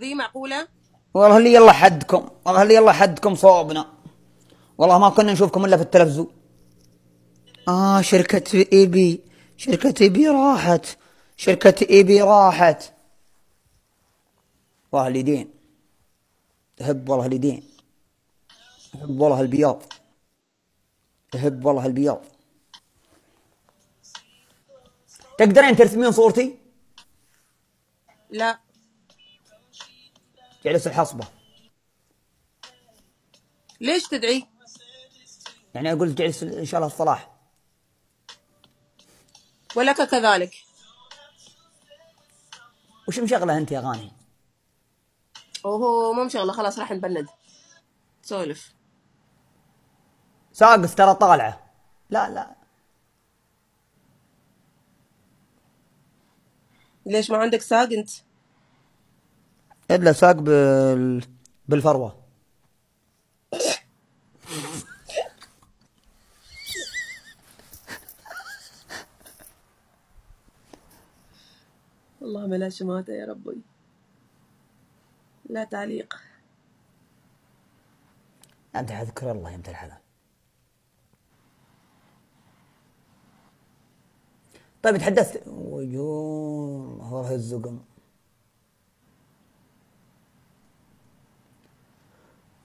ذي معقولة؟ والله اللي يلا حدكم، والله اللي يلا حدكم صوبنا. والله ما كنا نشوفكم الا في التلفزيون. شركة اي بي، شركة اي بي راحت، شركة اي بي راحت. والله اليدين تهب، والله اليدين تهب، والله البياض تهب، والله البياض. تقدرين ترسمين صورتي؟ لا. جلس الحصبة. ليش تدعي؟ يعني اقول جلس ان شاء الله الصلاح. ولك كذلك. وش مشغلة انت يا اغاني؟ اوهو مو مشغلة، خلاص راح نبند. سولف. ساقس ترى طالعة. لا لا. ليش ما عندك ساق انت؟ الا ساق بالفروة. اللهم لا شماتة يا ربي. لا تعليق. انت اذكر الله يمت الحلا. طيب تحدثت وجوه الله الزقم.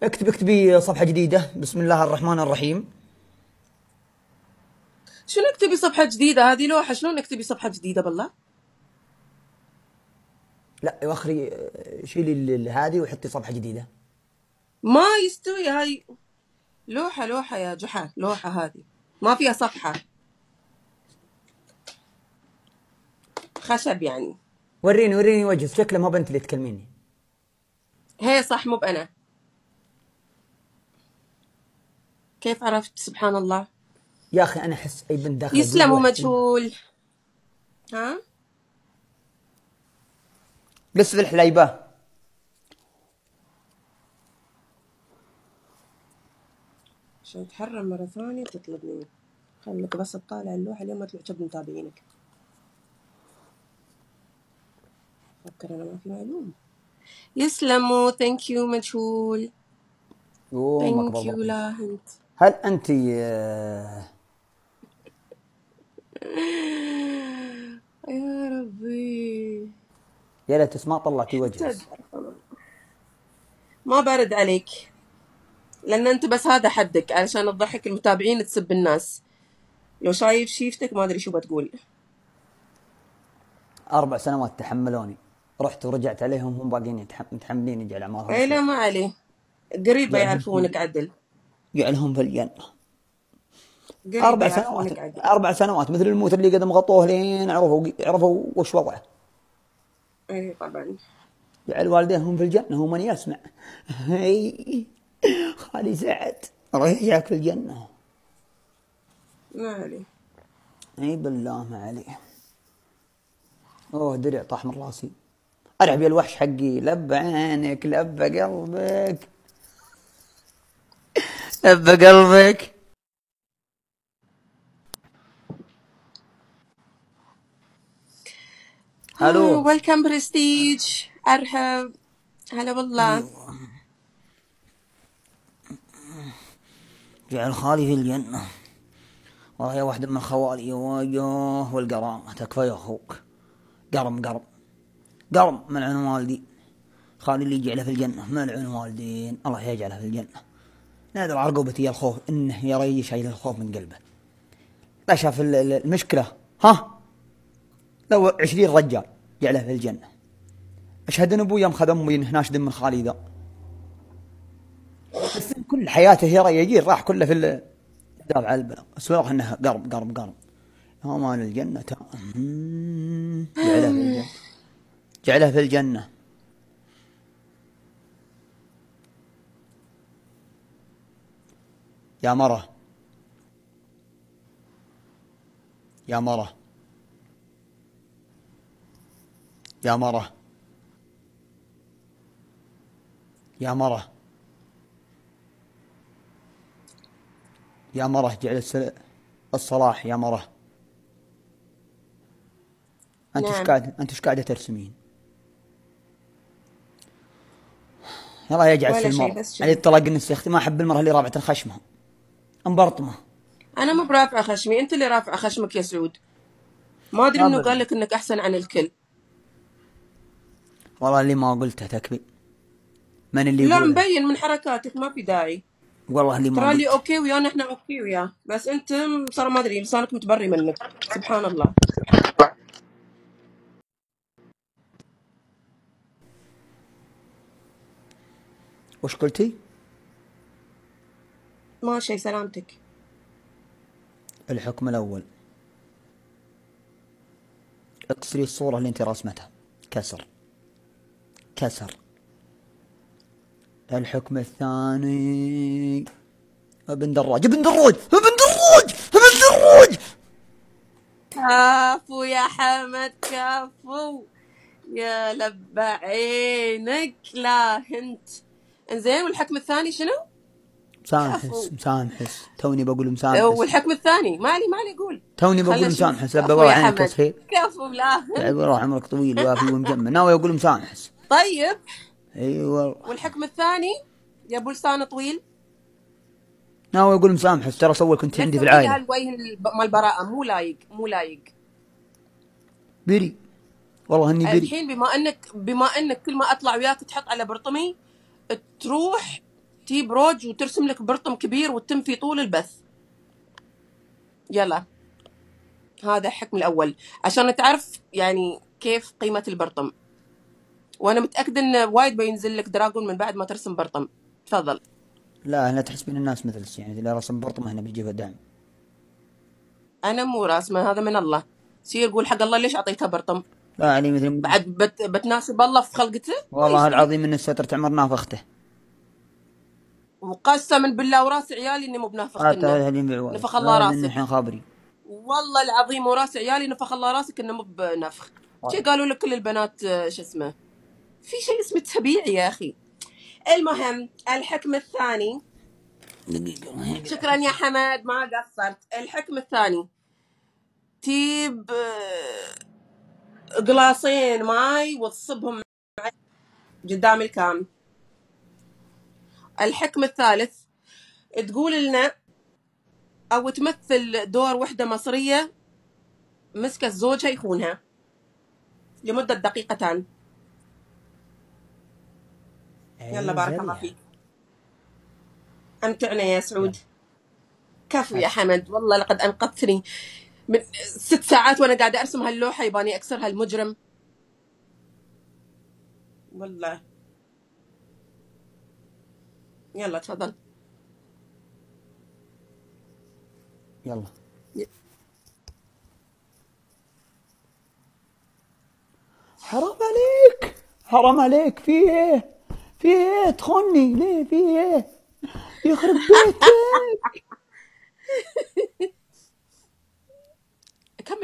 اكتبي صفحة جديدة. بسم الله الرحمن الرحيم. شو نكتبي صفحة جديدة؟ هذه لوحة، شلون نكتبي صفحة جديدة بالله؟ لا وخري، شيلي هذه وحطي صفحة جديدة. ما يستوي هاي. لوحة يا جحا، لوحة هذه ما فيها صفحة. خشب يعني. وريني وجهك، شكله ما بنت اللي تكلميني. هي صح، مو بأنا. كيف عرفت؟ سبحان الله. يا اخي انا احس اي بنت داخله يسلم جوه. ومجهول. ها؟ قص في الحليبة. عشان تحرم مرة ثانية تطلبني. خليك بس تطالع اللوحة اليوم ما تعجب متابعينك. فكر أنا ما في معلوم. يسلموا. ثانك يو مجهول. يومك ثانك بالله. يو. لا انت. هل انت يا ربي. يا ليت ما طلعتي وجهك. ما برد عليك، لأن أنت بس هذا حدك علشان تضحك المتابعين تسب الناس. لو شايف شيفتك ما أدري شو بتقول. 4 سنوات تحملوني، رحت ورجعت عليهم هم باقيين متحملين يجعل اعمارهم أي لا فيه. ما عليه. قريب جعلهم بيعرفونك عدل. جعلهم في الجنة. قريب 4 سنوات، بيعرفونك عدل. 4 سنوات مثل الموت اللي قد مغطوه لين عرفوا وش وضعه. أي طبعا. جعل والديهم في الجنة ومن يسمع. هي خالي سعد الله يجعلك في الجنة. ما عليه. اي بالله ما عليه. اوه درع طاح من راسي. ارعب يا الوحش حقي. لب عينك لب قلبك لب قلبك. الو. ويلكم برستيج. أرحب. هلا والله. ايوه. جعل خالي في الجنة. والله يا واحد من خوالي يوه والقرامة تكفى يا اخوك. قرم ملعون والدي. خالي اللي يجعله في الجنة ملعون والدين الله يجعله في الجنة. نادر عرقوبتي يا الخوف انه يري شايل الخوف من قلبه. لا شاف المشكلة. ها لو 20 رجال جعله في الجنة. اشهد ان ابوي يوم خذ امي انه ناشد من خالي ذا. بس كل حياته يرى يجير راح كله في الداب على البلاغ. اسوار انه قرم. يا مان الجنة جعله في الجنة. جعله في الجنة. يا مرة يا مرة يا مرة يا مرة يا مرة جعل الصلاح يا مرة. نعم. انت ايش قاعدة ترسمين؟ الله يجعل ولا شيء المرأة بس علي كذي. الطلاق النفسي. اختي ما احب المرأة اللي رافعة خشمها مبرطمة. انا مو برافعه خشمي، انت اللي رافعه خشمك يا سعود. ما ادري منو قال ابدا لك انك احسن عن الكل. والله اللي ما قلته تكفي. من اللي لا يقوله؟ مبين من حركاتك، ما في داعي. والله اللي ما ترى لي قلت. اوكي ويانا احنا اوكي وياه، بس انت صار ما ادري لسانك متبري منك. سبحان الله. وش قلتي؟ ما شيء، سلامتك. الحكم الاول اقصري الصورة اللي انت رسمتها كسر كسر. الحكم الثاني ابن دراج ابن دراج ابن دراج ابن دراج. كفو يا حمد كفو، يا لب عينك. لا هنت. انزين والحكم الثاني شنو؟ مسامحس مسامحس توني بقول مسامحس. والحكم الثاني مالي قول. توني خلنا بقول نشوف. مسامحس لبى كفو والله يا عينك حمد تصهير. كفو. لا تعب هنت. روح عمرك طويل وافي ومجمع ناوي اقول مسامحس. طيب اي والله والحكم الثاني يا ابو لسان طويل؟ ناوي اقول مسامحس. ترى اول كنت لا عندي في تسوي لي العائلة. هالوجه مال البراءة، مو لايق مو لايق. بري والله اني بري. الحين بما انك كل ما اطلع وياك تحط على برطمي، تروح تجيب روج وترسم لك برطم كبير وتتم في طول البث. يلا هذا الحكم الاول عشان تعرف يعني كيف قيمة البرطم. وانا متأكدة ان وايد بينزل لك دراجون من بعد ما ترسم برطم. تفضل. لا لا تحسبين الناس مثل يعني اللي رسم برطمه هنا بيجيبها دعم. انا مو راسمة، هذا من الله. سير قول حق الله ليش اعطيتها برطم. لا يعني مثل بعد بتناسب الله في خلقته. والله العظيم ان الستر تعمر نافخته. وقسما بالله وراس عيالي اني مو بنافختنا. نفخ الله راسك. الحين خابري. والله العظيم وراس عيالي نفخ الله راسك انه مو بنفخ. شي قالوا لك كل البنات شو اسمه، في شيء اسمه تبيعي يا اخي. المهم الحكم الثاني. دقيقة. شكرا يا حمد ما قصرت. الحكم الثاني تجيب قلاصين ماي وتصبهم قدام الكام. الحكم الثالث تقول لنا او تمثل دور وحدة مصرية مسكت زوجها يخونها لمدة دقيقتان. يلا بارك الله فيك. أمتعنا يا سعود. كفو يا حمد والله لقد أنقذتني من 6 ساعات وأنا قاعدة أرسم هاللوحة يباني أكسر هالمجرم والله. يلا تفضل. يلا حرام عليك حرام عليك. في ايه في ايه تخوني ليه؟ في ايه يخرب بيتك.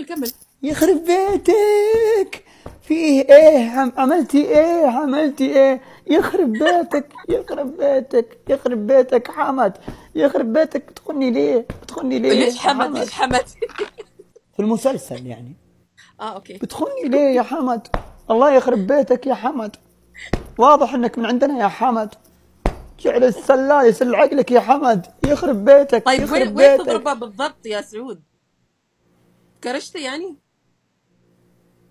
كمل. يخرب بيتك. فيه ايه عملتي ايه يخرب بيتك يخرب بيتك يخرب بيتك حمد. يخرب بيتك. بتخوني ليه ليش حمد ليش حمد؟ في المسلسل يعني. اوكي. بتخوني ليه يا حمد؟ الله يخرب بيتك يا حمد. واضح انك من عندنا يا حمد. جعل السلال يسل عقلك يا حمد. يخرب بيتك. طيب يخرب وين بيتك. تضربه بالضبط يا سعود؟ كرشته يعني؟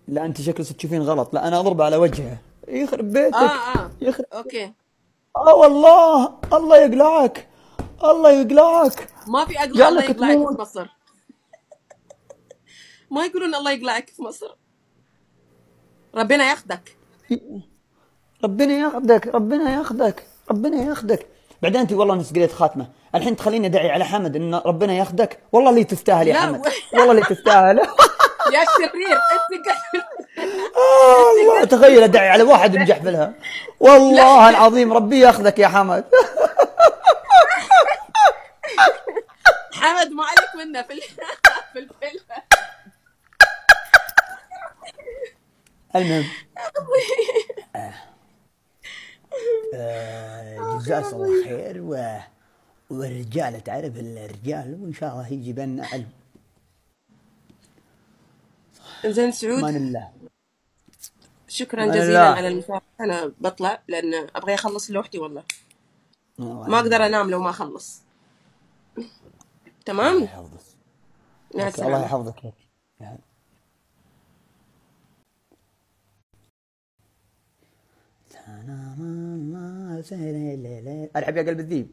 لا انت شكلك تشوفين غلط. لا انا اضربه على وجهه. يخرب بيتك. يخرب. اوكي. والله الله يقلعك. الله يقلعك. ما في اقلع الله يقلعك تموت. في مصر. ما يقولون الله يقلعك في مصر. ربنا ياخذك. ربنا ياخذك ربنا ياخذك ربنا ياخذك. بعدين انت والله انك قريت خاتمه الحين تخليني ادعي على حمد ان ربنا ياخذك. والله اللي تستاهل يا لا حمد. والله اللي تستاهل. يا شرير انت الله تخيل ادعي على واحد مجحفلها. والله العظيم ربي ياخذك يا حمد. حمد ما عليك منه في الفيلم. المهم جزاك الله خير. والرجال تعرف الرجال وان شاء الله يجي بيننا علم. زين سعود امان الله. شكرا أمان جزيلا على الله. المساعدة. أنا بطلع لأن أبغى أخلص لوحدي والله. الله ما أقدر يعينك. أنام لو ما أخلص. الله تمام. يحفظك. مع اوكي الله السلامة. يحفظك يا سلام الله. الحب يا قلب الذيب.